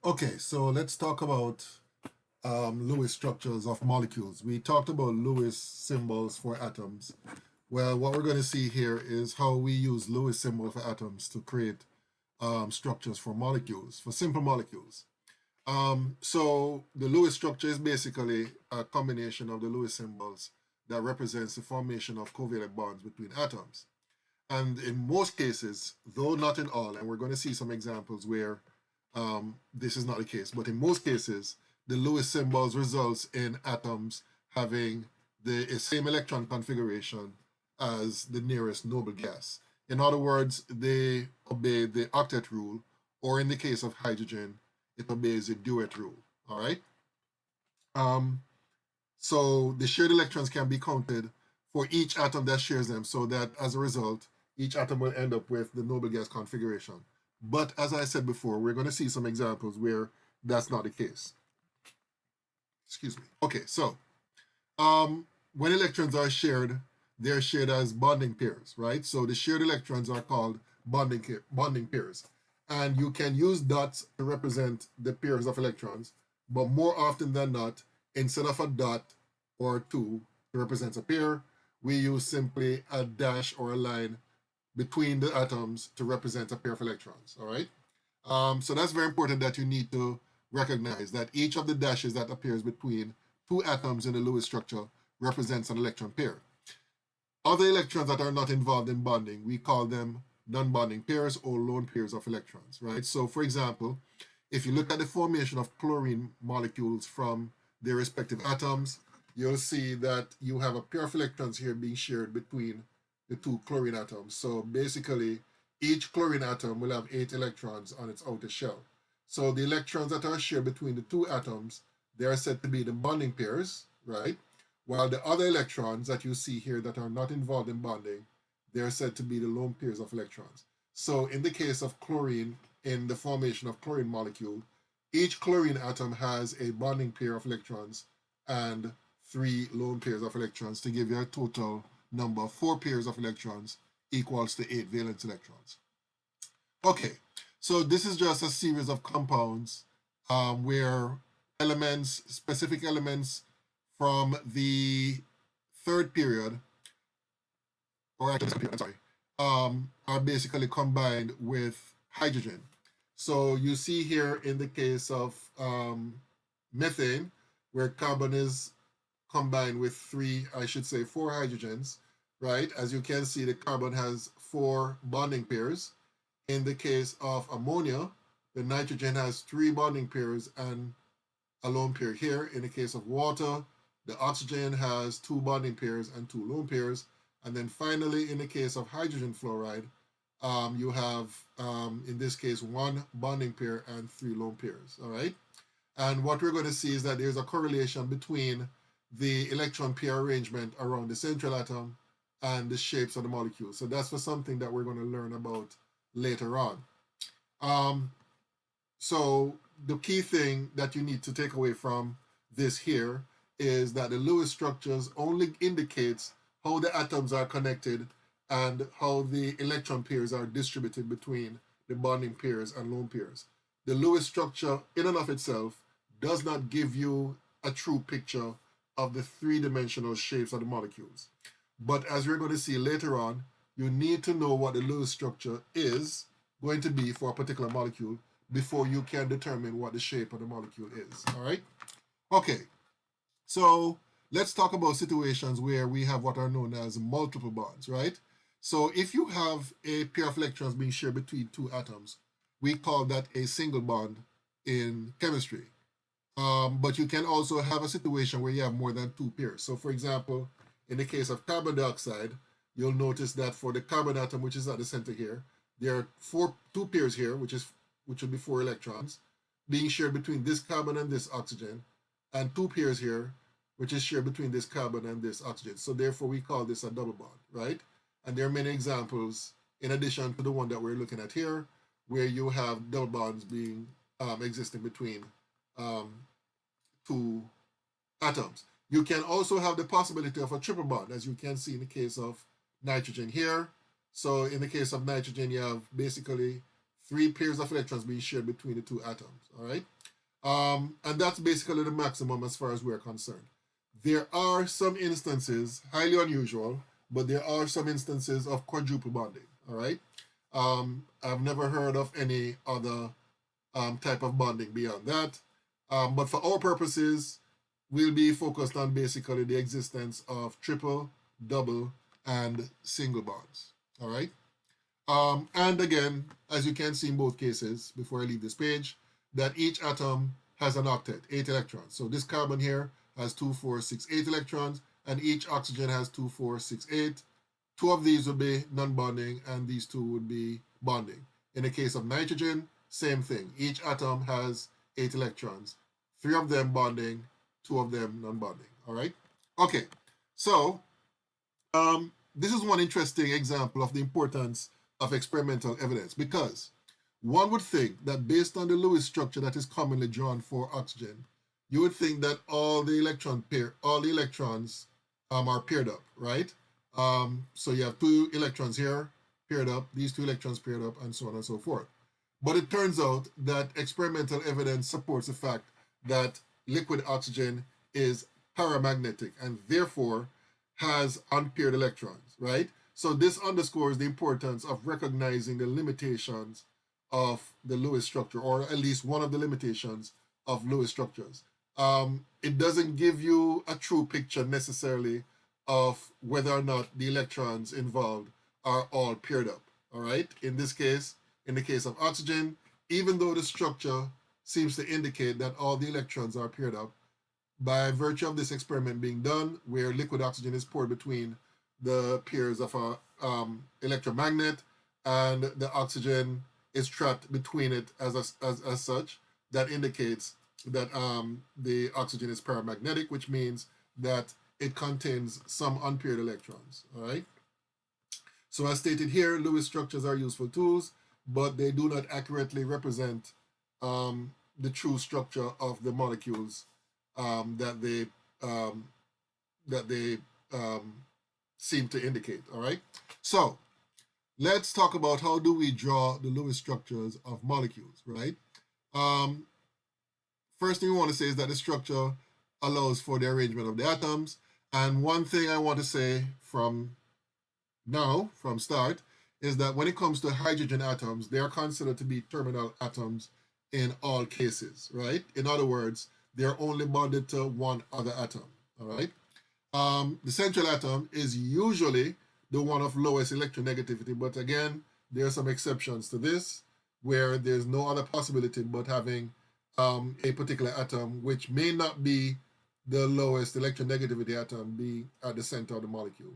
Okay, so let's talk about Lewis structures of molecules. We talked about Lewis symbols for atoms. Well, what we're going to see here is how we use Lewis symbols for atoms to create structures for molecules, for simple molecules. So the Lewis structure is basically a combination of the Lewis symbols that represents the formation of covalent bonds between atoms. And in most cases, though not in all, and we're going to see some examples where this is not the case, but in most cases, the Lewis symbols results in atoms having the same electron configuration as the nearest noble gas. In other words, they obey the octet rule, or in the case of hydrogen, it obeys the duet rule. All right. Um, so the shared electrons can be counted for each atom that shares them, so that as a result, each atom will end up with the noble gas configuration. But as I said before, we're going to see some examples where that's not the case. Excuse me. Okay, so when electrons are shared, they're shared as bonding pairs, right? So the shared electrons are called bonding pairs. And you can use dots to represent the pairs of electrons, but more often than not, instead of a dot or two to represent a pair, we use simply a dash or a line between the atoms to represent a pair of electrons, all right? So that's very important that you need to recognize that each of the dashes that appears between two atoms in the Lewis structure represents an electron pair. Other electrons that are not involved in bonding, we call them non-bonding pairs or lone pairs of electrons, right? So for example, if you look at the formation of chlorine molecules from their respective atoms, you'll see that you have a pair of electrons here being shared between the two chlorine atoms. So basically, each chlorine atom will have 8 electrons on its outer shell. So the electrons that are shared between the two atoms, they are said to be the bonding pairs, right? While the other electrons that you see here that are not involved in bonding, they're said to be the lone pairs of electrons. So in the case of chlorine, in the formation of chlorine molecule, each chlorine atom has a bonding pair of electrons and 3 lone pairs of electrons to give you a total number of 4 pairs of electrons equals to 8 valence electrons. Okay, so this is just a series of compounds where elements, specific elements from the third period, or actually second period, I'm sorry, are basically combined with hydrogen. So you see here in the case of methane, where carbon is combined with I should say 4 hydrogens, right? As you can see, the carbon has 4 bonding pairs. In the case of ammonia, the nitrogen has 3 bonding pairs and a lone pair here. In the case of water, the oxygen has 2 bonding pairs and 2 lone pairs. And then finally, in the case of hydrogen fluoride, you have, in this case, 1 bonding pair and 3 lone pairs, all right? And what we're going to see is that there's a correlation between the electron pair arrangement around the central atom and the shapes of the molecules. So that's for something that we're going to learn about later on. Um, so the key thing that you need to take away from this here is that the Lewis structures only indicates how the atoms are connected and how the electron pairs are distributed between the bonding pairs and lone pairs. The Lewis structure in and of itself does not give you a true picture of the 3-dimensional shapes of the molecules. But as we're going to see later on, you need to know what the Lewis structure is going to be for a particular molecule before you can determine what the shape of the molecule is. All right? Okay, so let's talk about situations where we have what are known as multiple bonds, right? So if you have a pair of electrons being shared between two atoms, we call that a single bond in chemistry. But you can also have a situation where you have more than 2 pairs. So for example, in the case of carbon dioxide, you'll notice that for the carbon atom, which is at the center here, there are 2 pairs here, which would be 4 electrons, being shared between this carbon and this oxygen, and 2 pairs here, which is shared between this carbon and this oxygen. So therefore, we call this a double bond, right? And there are many examples, in addition to the one that we're looking at here, where you have double bonds being existing between 2 atoms. You can also have the possibility of a triple bond, as you can see in the case of nitrogen here. So in the case of nitrogen, you have basically 3 pairs of electrons being shared between the 2 atoms. All right. And that's basically the maximum as far as we're concerned. There are some instances, highly unusual, but there are some instances of quadruple bonding. All right. I've never heard of any other type of bonding beyond that. But for our purposes, we'll be focused on basically the existence of triple, double, and single bonds. All right. And again, as you can see in both cases, before I leave this page, that each atom has an octet, 8 electrons. So this carbon here has 2, 4, 6, 8 electrons, and each oxygen has 2, 4, 6, 8. 2 of these would be non-bonding, and these 2 would be bonding. In the case of nitrogen, same thing. Each atom has 8 electrons. 3 of them bonding, 2 of them non-bonding. All right? Okay, so this is one interesting example of the importance of experimental evidence, because one would think that based on the Lewis structure that is commonly drawn for oxygen, you would think that all the electrons are paired up, right? So you have 2 electrons here paired up, these 2 electrons paired up, and so on and so forth. But it turns out that experimental evidence supports the fact that liquid oxygen is paramagnetic and therefore has unpaired electrons, right? So this underscores the importance of recognizing the limitations of the Lewis structure, or at least one of the limitations of Lewis structures. It doesn't give you a true picture necessarily of whether or not the electrons involved are all paired up. All right. In this case, in the case of oxygen, even though the structure seems to indicate that all the electrons are paired up, by virtue of this experiment being done, where liquid oxygen is poured between the pairs of a electromagnet, and the oxygen is trapped between it as such, that indicates that the oxygen is paramagnetic, which means that it contains some unpaired electrons. All right. So as stated here, Lewis structures are useful tools, but they do not accurately represent the true structure of the molecules that they um, that they seem to indicate. All right. So let's talk about how do we draw the Lewis structures of molecules. Right. Um, First thing we want to say is that the structure allows for the arrangement of the atoms. And one thing I want to say from start, is that when it comes to hydrogen atoms, they are considered to be terminal atoms in all cases, right? In other words, they're only bonded to one other atom, all right? The central atom is usually the one of lowest electronegativity, but again, there are some exceptions to this where there's no other possibility but having a particular atom which may not be the lowest electronegativity atom be at the center of the molecule.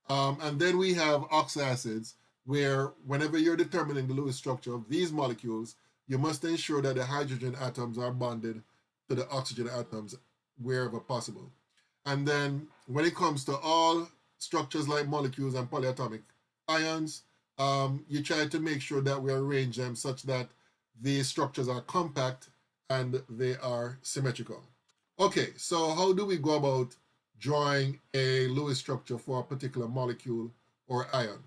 And then we have oxacids, where whenever you're determining the Lewis structure of these molecules, you must ensure that the hydrogen atoms are bonded to the oxygen atoms wherever possible. And then when it comes to all structures like molecules and polyatomic ions, you try to make sure that we arrange them such that the structures are compact and they are symmetrical. Okay, so how do we go about drawing a Lewis structure for a particular molecule or ion?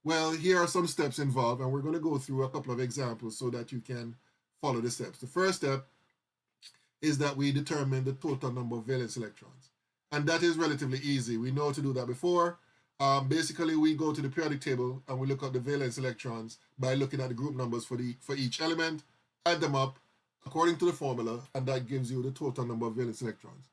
Well, here are some steps involved, and we're going to go through a couple of examples so that you can follow the steps. The first step is that we determine the total number of valence electrons. And that is relatively easy. We know to do that before. Basically, we go to the periodic table and we look up the valence electrons by looking at the group numbers for each element, add them up according to the formula, and that gives you the total number of valence electrons.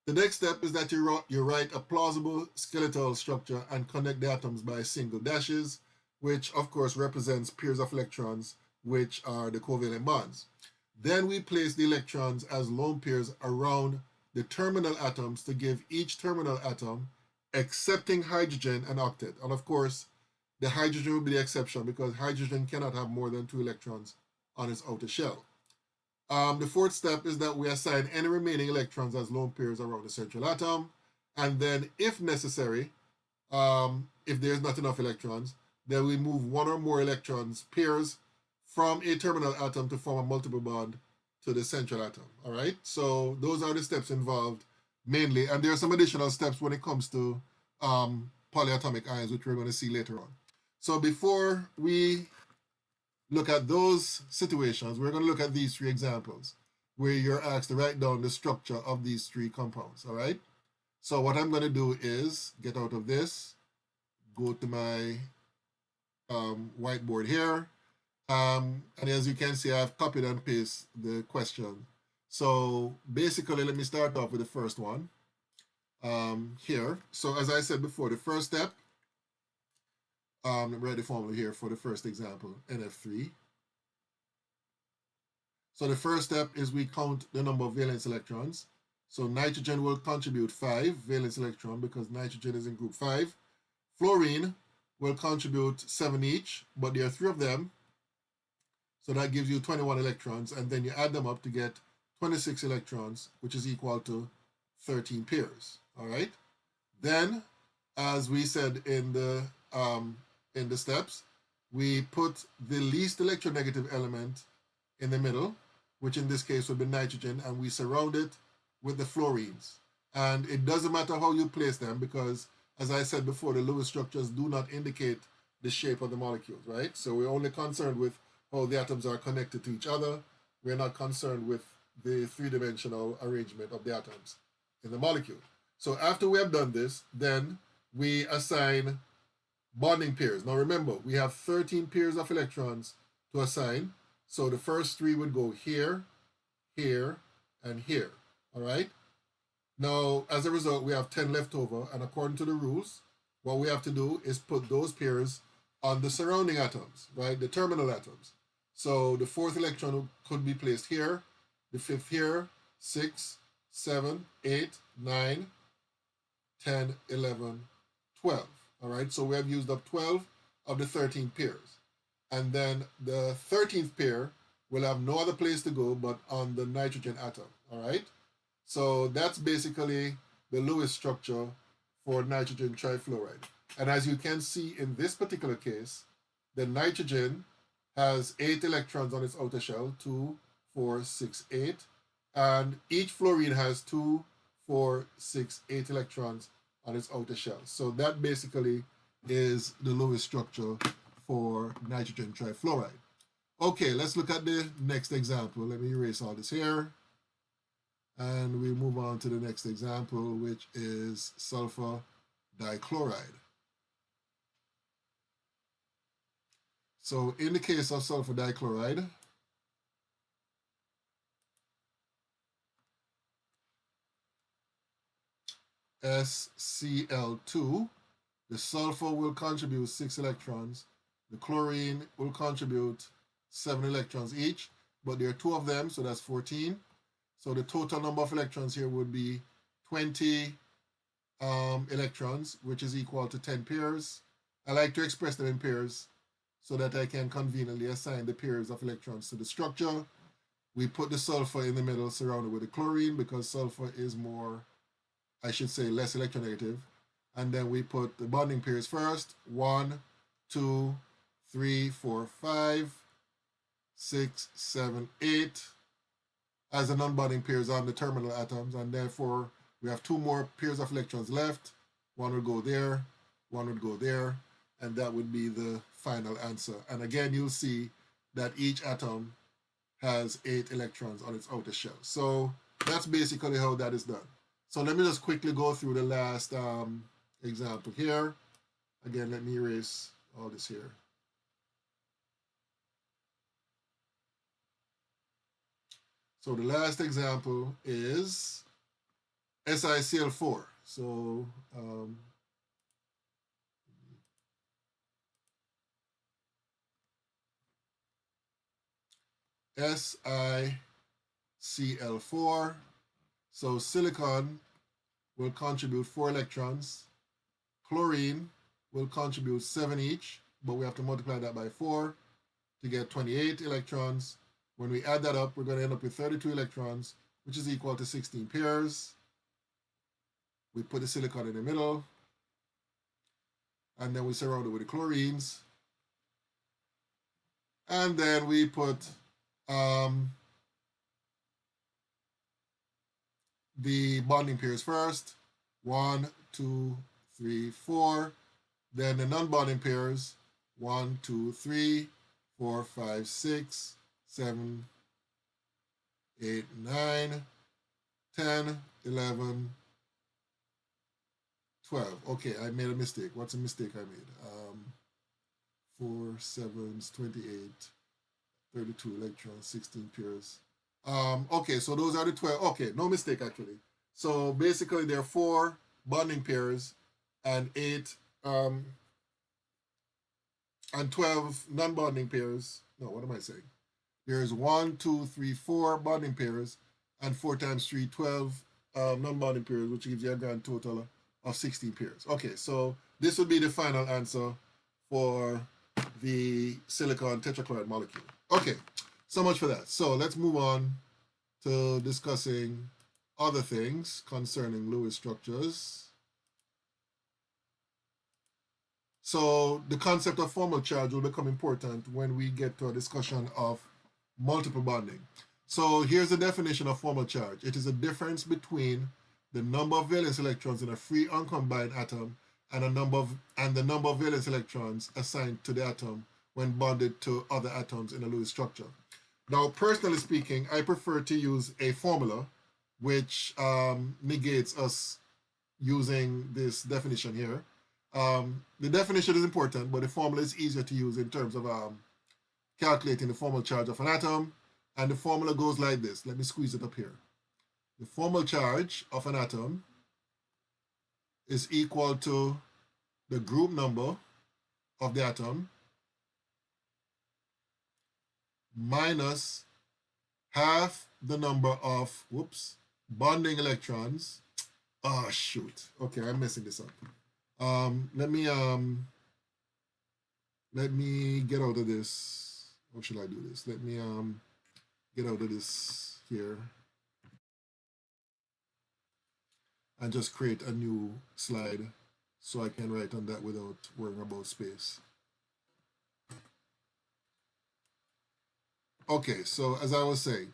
The next step is that you write a plausible skeletal structure and connect the atoms by single dashes, which of course represents pairs of electrons, which are the covalent bonds. Then we place the electrons as lone pairs around the terminal atoms to give each terminal atom, excepting hydrogen, an octet. And of course, the hydrogen will be the exception because hydrogen cannot have more than 2 electrons on its outer shell. The fourth step is that we assign any remaining electrons as lone pairs around the central atom. And then, if necessary, if there's not enough electrons, then we move one or more electrons pairs from a terminal atom to form a multiple bond to the central atom. All right. So those are the steps involved mainly, and there are some additional steps when it comes to polyatomic ions, which we're going to see later on. So before we look at those situations, we're going to look at these three examples where you're asked to write down the structure of these three compounds, all right? So what I'm going to do is get out of this, go to my whiteboard here, and as you can see, I've copied and pasted the question. So basically, let me start off with the first one here. So as I said before, the first step, let me write the formula here for the first example, NF3. So the first step is we count the number of valence electrons. So nitrogen will contribute 5 valence electron because nitrogen is in group 5. Fluorine will contribute 7 each, but there are 3 of them. So that gives you 21 electrons, and then you add them up to get 26 electrons, which is equal to 13 pairs. All right. Then, as we said in the steps, we put the least electronegative element in the middle, which in this case would be nitrogen, and we surround it with the fluorines. And it doesn't matter how you place them because, as I said before, the Lewis structures do not indicate the shape of the molecules, right? So we're only concerned with how the atoms are connected to each other. We're not concerned with the three-dimensional arrangement of the atoms in the molecule. So after we have done this, then we assign bonding pairs. Now remember, we have 13 pairs of electrons to assign. So the first 3 would go here, here, and here. All right? Now, as a result, we have 10 left over. And according to the rules, what we have to do is put those pairs on the surrounding atoms, right? The terminal atoms. So the 4th electron could be placed here, the 5th here, 6, 7, 8, 9, 10, 11, 12. All right, so we have used up 12 of the 13 pairs. And then the 13th pair will have no other place to go but on the nitrogen atom. All right, so that's basically the Lewis structure for nitrogen trifluoride. And as you can see in this particular case, the nitrogen has 8 electrons on its outer shell, 2, 4, 6, 8. And each fluorine has 2, 4, 6, 8 electrons on its outer shell. So that basically is the Lewis structure for nitrogen trifluoride. Okay, let's look at the next example. Let me erase all this here. And we move on to the next example, which is sulfur dichloride. So in the case of sulfur dichloride, SCl2, the sulfur will contribute 6 electrons. The chlorine will contribute 7 electrons each, but there are 2 of them, so that's 14. So the total number of electrons here would be 20 electrons, which is equal to 10 pairs. I like to express them in pairs so that I can conveniently assign the pairs of electrons to the structure. We put the sulfur in the middle surrounded with the chlorine because sulfur is more, I should say, less electronegative. And then we put the bonding pairs first. 1, 2, 3, 4, 5, 6, 7, 8 as the non-bonding pairs on the terminal atoms. And therefore, we have 2 more pairs of electrons left. 1 would go there, 1 would go there, and that would be the final answer. And again, you'll see that each atom has 8 electrons on its outer shell. So that's basically how that is done. So let me just quickly go through the last example here. Again, let me erase all this here. So the last example is SiCl4. So SiCl4. So silicon will contribute 4 electrons. Chlorine will contribute 7 each, but we have to multiply that by 4 to get 28 electrons. When we add that up, we're going to end up with 32 electrons, which is equal to 16 pairs. We put the silicon in the middle, and then we surround it with the chlorines. And then we put the bonding pairs first. 1, 2, 3, 4. Then the non-bonding pairs. 1, 2, 3, 4, 5, 6, 7, 8, 9, 10, 11, 12. Okay, I made a mistake. What's a mistake I made? 4 sevens, 28, 32 electrons, 16 pairs. Okay, so those are the 12. Okay, no mistake actually. So basically there are 4 bonding pairs and 8 and 12 non-bonding pairs. No, what am I saying? There's 1, 2, 3, 4 bonding pairs and 4 times 3, 12 non-bonding pairs, which gives you a grand total of 16 pairs. Okay, so this would be the final answer for the silicon tetrachloride molecule. Okay, so much for that. So let's move on to discussing other things concerning Lewis structures. So the concept of formal charge will become important when we get to a discussion of multiple bonding. So here's the definition of formal charge. It is a difference between the number of valence electrons in a free uncombined atom and the number of valence electrons assigned to the atom when bonded to other atoms in a Lewis structure. Now, personally speaking, I prefer to use a formula which negates us using this definition here. The definition is important, but the formula is easier to use in terms of calculating the formal charge of an atom. And the formula goes like this. Let me squeeze it up here. The formal charge of an atom is equal to the group number of the atom minus half the number of, bonding electrons. Oh, shoot. Okay, I'm messing this up. Let me get out of this. How should I do this? Let me get out of this here and just create a new slide so I can write on that without worrying about space. Okay, so as I was saying,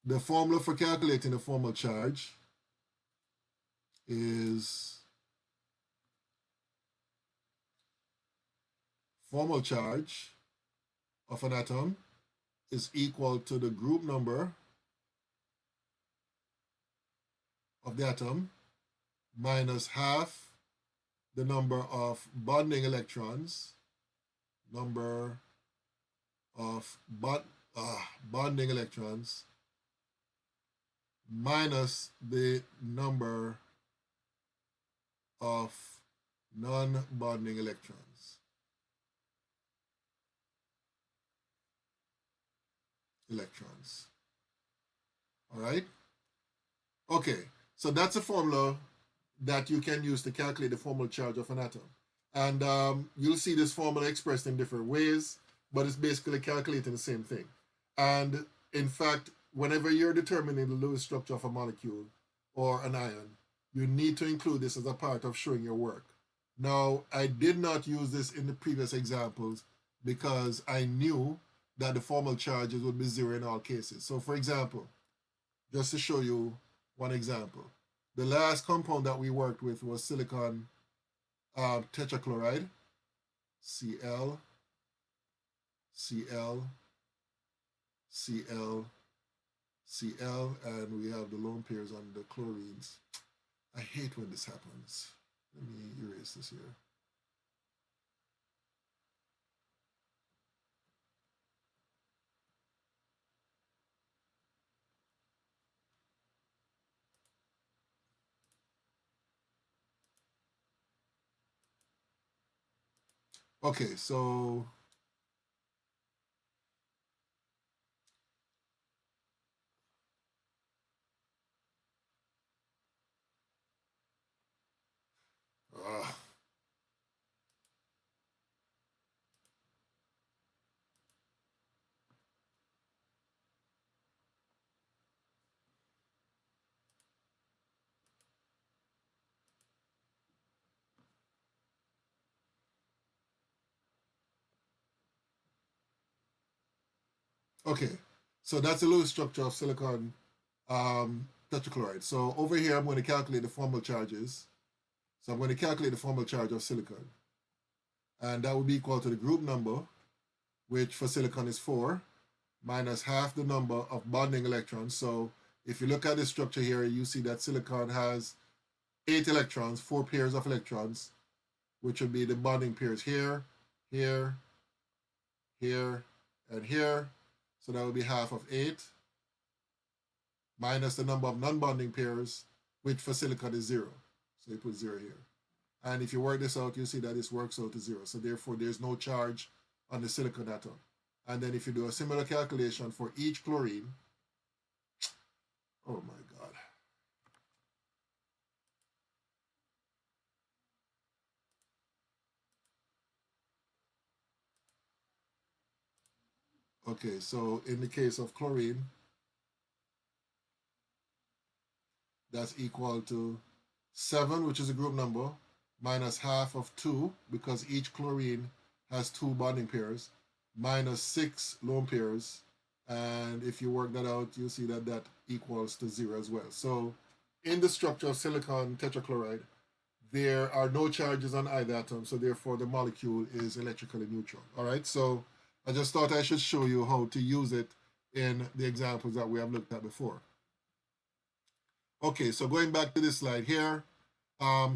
the formula for calculating the formal charge is formal charge of an atom is equal to the group number of the atom minus half the number of bonding electrons, number of bonding electrons minus the number of non-bonding electrons. All right? Okay, so that's a formula that you can use to calculate the formal charge of an atom. And you'll see this formula expressed in different ways, but it's basically calculating the same thing. And in fact, whenever you're determining the Lewis structure of a molecule or an ion, you need to include this as a part of showing your work. Now, I did not use this in the previous examples because I knew that the formal charges would be 0 in all cases. So for example, just to show you one example, the last compound that we worked with was silicon tetrachloride, Cl, Cl, Cl, Cl, and we have the lone pairs on the chlorines. I hate when this happens. Let me erase this here. Okay, so uh, okay, so that's the Lewis structure of silicon tetrachloride. So over here, I'm going to calculate the formal charges. So I'm going to calculate the formal charge of silicon. And that would be equal to the group number which for silicon is 4, minus half the number of bonding electrons. So if you look at the structure here, you see that silicon has 8 electrons, 4 pairs of electrons, which would be the bonding pairs here, here, here, and here. So that would be half of 8, minus the number of non-bonding pairs, which for silicon is 0. So you put 0 here. And if you work this out, you see that this works out to 0. So therefore, there's no charge on the silicon atom. And then if you do a similar calculation for each chlorine, oh my God. Okay, so in the case of chlorine, that's equal to 7, which is a group number, minus half of 2, because each chlorine has 2 bonding pairs, minus 6 lone pairs. And if you work that out, you see that that equals to 0 as well. So in the structure of silicon tetrachloride, there are no charges on either atom, so therefore the molecule is electrically neutral. All right, so I just thought I should show you how to use it in the examples that we have looked at before. Okay, so going back to this slide here,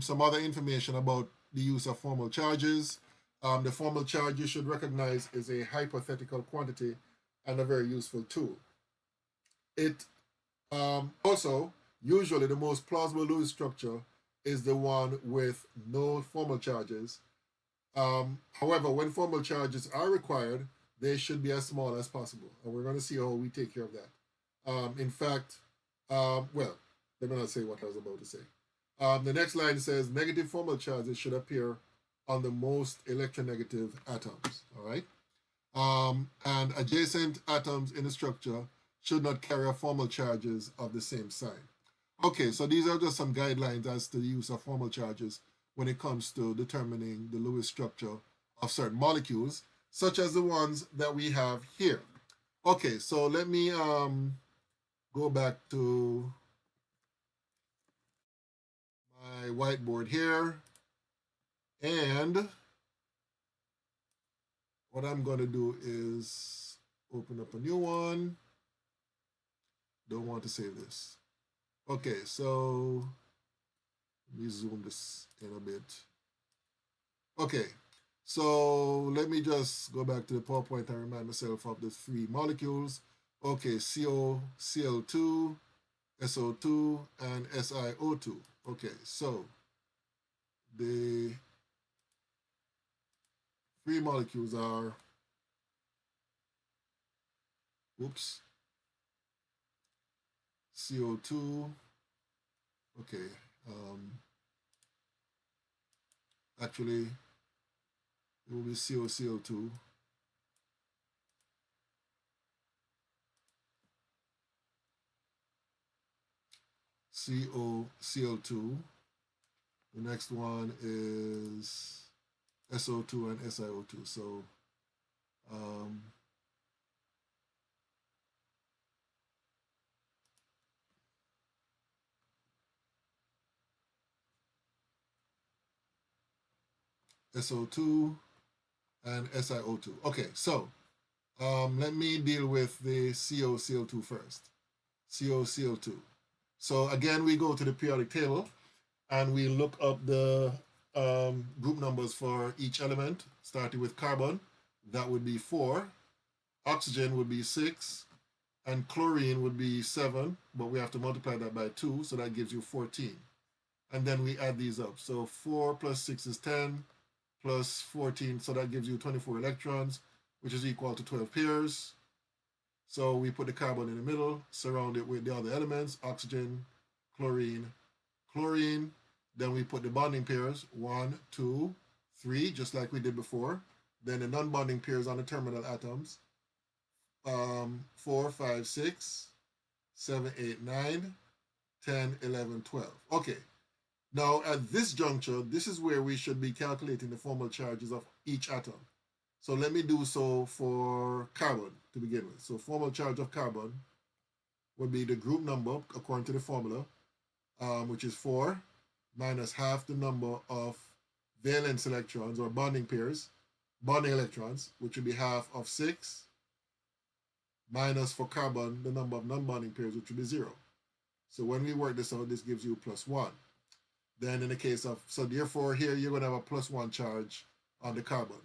some other information about the use of formal charges. The formal charge you should recognize is a hypothetical quantity and a very useful tool. It also, usually the most plausible Lewis structure is the one with no formal charges. However, when formal charges are required, they should be as small as possible. And we're going to see how we take care of that. In fact, well, let me not say what I was about to say. The next line says negative formal charges should appear on the most electronegative atoms. All right. And adjacent atoms in the structure should not carry formal charges of the same sign. Okay, so these are just some guidelines as to the use of formal charges when it comes to determining the Lewis structure of certain molecules, such as the ones that we have here. Okay, so let me go back to my whiteboard here. And what I'm going to do is open up a new one. Don't want to save this. Okay, so let me zoom this in a bit. Okay, so let me just go back to the PowerPoint and remind myself of the 3 molecules. Okay, CO, Cl2, SO2, and SiO2. Okay, so the 3 molecules are, oops, CO2, okay, actually, it will be COCl2. COCl2. The next one is SO2 and SiO2. So SO2 and SiO2. Okay, so let me deal with the COCl2 first. COCl2. So again, we go to the periodic table and we look up the group numbers for each element, starting with carbon. That would be 4. Oxygen would be 6. And chlorine would be 7, but we have to multiply that by 2, so that gives you 14. And then we add these up. So 4 plus 6 is 10, plus 14, so that gives you 24 electrons, which is equal to 12 pairs. So we put the carbon in the middle, surround it with the other elements, oxygen, chlorine, chlorine. Then we put the bonding pairs, 1, 2, 3, just like we did before. Then the non-bonding pairs on the terminal atoms, 4, 5, 6, 7, 8, 9, 10, 11, 12. Okay. Now, at this juncture, this is where we should be calculating the formal charges of each atom. So let me do so for carbon to begin with. So formal charge of carbon would be the group number according to the formula, which is 4 minus half the number of valence electrons or bonding pairs bonding electrons, which would be half of 6, minus for carbon, the number of non-bonding pairs, which would be 0. So when we work this out, this gives you plus 1. Then in the case of, so therefore here you're going to have a plus 1 charge on the carbon.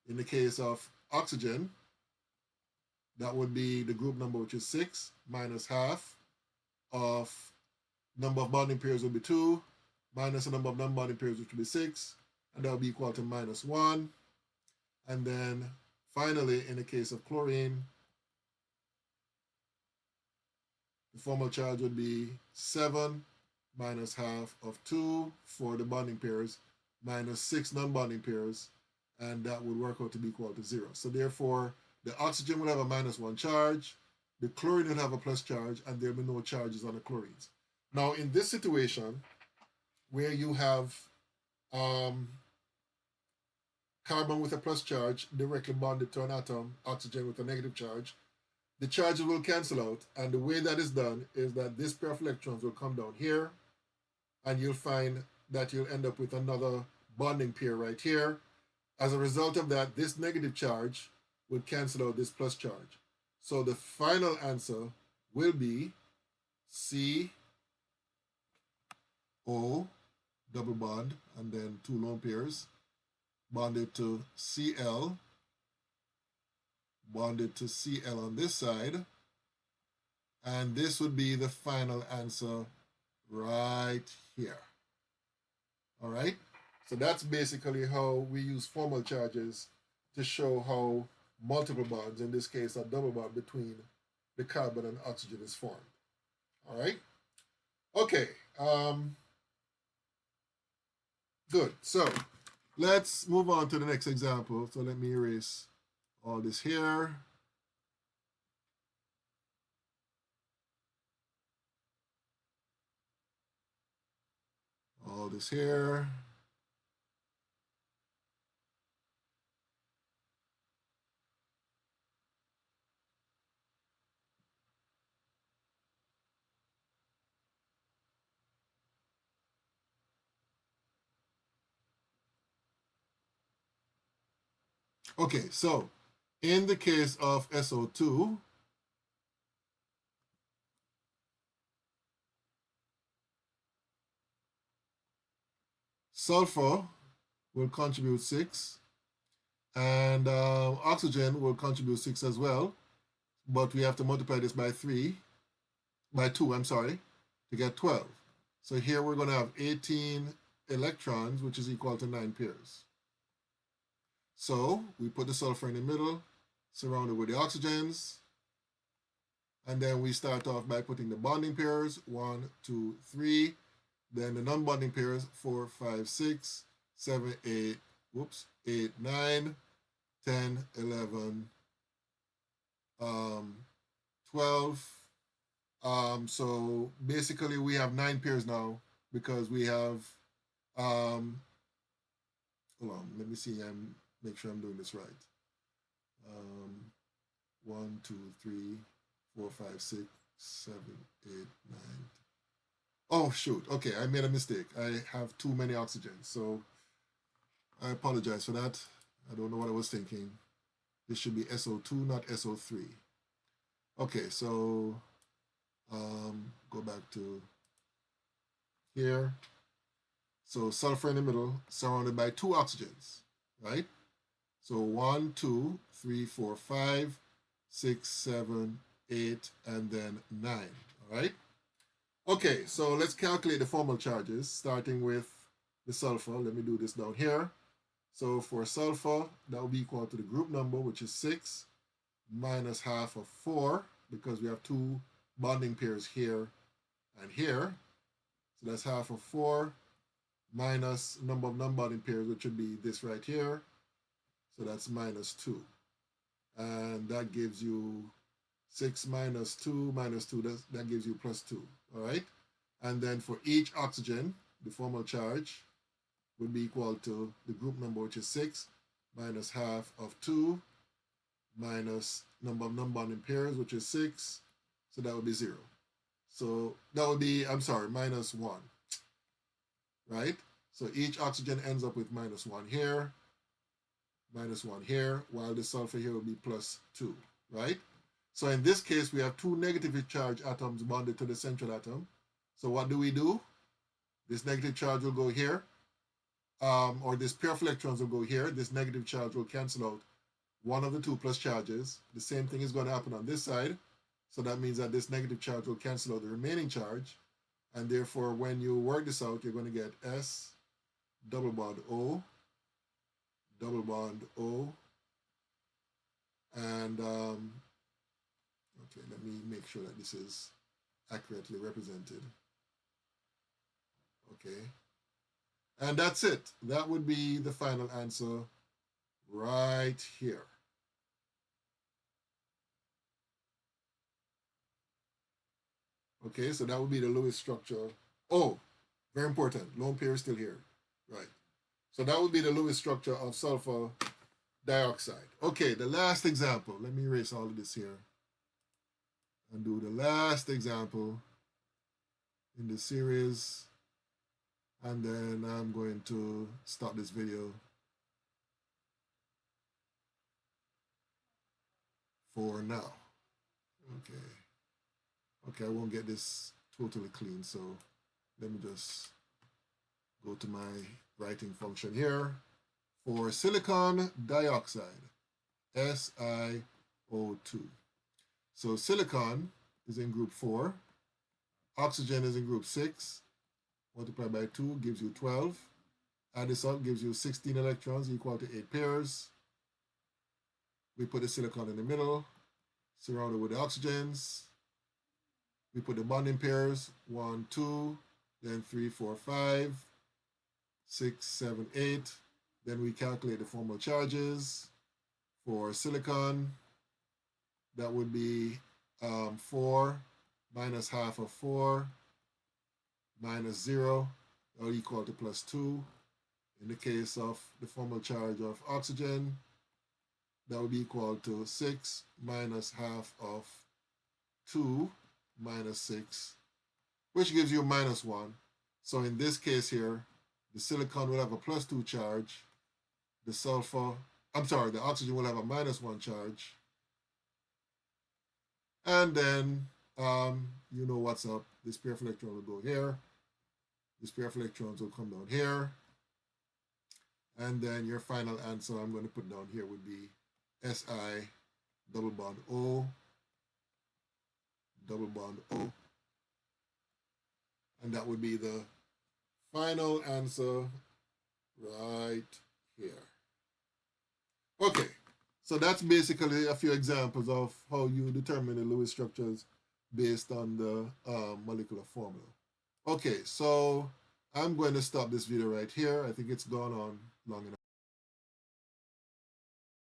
In the case of oxygen, that would be the group number, which is 6, minus half of number of bonding pairs would be 2, minus the number of non-bonding pairs, which would be 6, and that would be equal to minus 1. And then finally, in the case of chlorine, the formal charge would be 7 minus half of 2 for the bonding pairs, minus 6 non-bonding pairs, and that would work out to be equal to 0. So therefore, the oxygen would have a minus 1 charge, the chlorine would have a plus charge, and there will be no charges on the chlorines. Now, in this situation, where you have carbon with a plus charge directly bonded to an atom, oxygen with a negative charge, the charges will cancel out. And the way that is done is that this pair of electrons will come down here, and you'll find that you'll end up with another bonding pair right here. As a result of that, this negative charge will cancel out this plus charge. So the final answer will be CO double bond and then 2 lone pairs bonded to Cl, bonded to Cl on this side, and this would be the final answer right here. All right, so that's basically how we use formal charges to show how multiple bonds, in this case a double bond between the carbon and oxygen, is formed. All right, okay, good. So let's move on to the next example. So let me erase all this here. All this here. Okay, so in the case of SO2, sulfur will contribute 6, and oxygen will contribute 6 as well, but we have to multiply this by 2, I'm sorry, to get 12. So here we're going to have 18 electrons, which is equal to 9 pairs. So we put the sulfur in the middle, surrounded with the oxygens, and then we start off by putting the bonding pairs, 1, 2, 3, then the non-bonding pairs, 4, 5, 6, 7, 8, 8, 9, 10, 11, 12. So basically we have 9 pairs now because we have, hold on, let me see, make sure I'm doing this right. 1, 2, 3, 4, 5, 6, 7, 8, 9. Oh, shoot. Okay, I made a mistake. I have too many oxygens, so I apologize for that. I don't know what I was thinking. This should be SO2, not SO3. Okay, so go back to here. So sulfur in the middle, surrounded by 2 oxygens, right? So 1, 2, 3, 4, 5, 6, 7, 8, and then 9, all right? Okay, so let's calculate the formal charges, starting with the sulfur. Let me do this down here. So for sulfur, that will be equal to the group number, which is 6, minus half of 4, because we have 2 bonding pairs here and here. So that's half of 4, minus number of non-bonding pairs, which would be this right here. So that's minus 2. And that gives you 6 minus 2 minus 2, that gives you plus 2, all right? And then for each oxygen, the formal charge would be equal to the group number, which is 6, minus half of 2, minus number of non-bonding pairs, which is 6, so that would be 0. So that would be, I'm sorry, minus 1, right? So each oxygen ends up with minus 1 here, minus 1 here, while the sulfur here will be plus 2, right? So in this case, we have two negatively charged atoms bonded to the central atom. So what do? This negative charge will go here, or this pair of electrons will go here. This negative charge will cancel out one of the two plus charges. The same thing is going to happen on this side. So that means that this negative charge will cancel out the remaining charge. And therefore, when you work this out, you're going to get S double bond O, double bond O, and okay, let me make sure that this is accurately represented. Okay, and that's it. That would be the final answer right here. Okay, so that would be the Lewis structure. Oh, very important. Lone pair is still here. Right. So that would be the Lewis structure of sulfur dioxide. Okay, the last example. Let me erase all of this here and do the last example in the series. And then I'm going to stop this video for now. Okay. Okay, I won't get this totally clean, so let me just go to my writing function here. For silicon dioxide, SiO2. So silicon is in group 4, oxygen is in group 6, multiplied by 2 gives you 12. Add this up, gives you 16 electrons equal to 8 pairs. We put the silicon in the middle, surrounded with the oxygens. We put the bonding pairs, 1, 2, then 3, 4, 5, 6, 7, 8. Then we calculate the formal charges. For silicon, that would be 4 minus half of 4 minus 0, that would equal to plus 2. In the case of the formal charge of oxygen, that would be equal to 6 minus half of 2 minus 6, which gives you minus 1. So in this case here, the silicon will have a plus 2 charge. The oxygen will have a minus 1 charge. And then, you know what's up. This pair of electrons will go here. This pair of electrons will come down here. And then your final answer I'm going to put down here would be Si double bond O, double bond O. And that would be the final answer right here. Okay, so that's basically a few examples of how you determine the Lewis structures based on the molecular formula. Okay, so I'm going to stop this video right here. I think it's gone on long enough.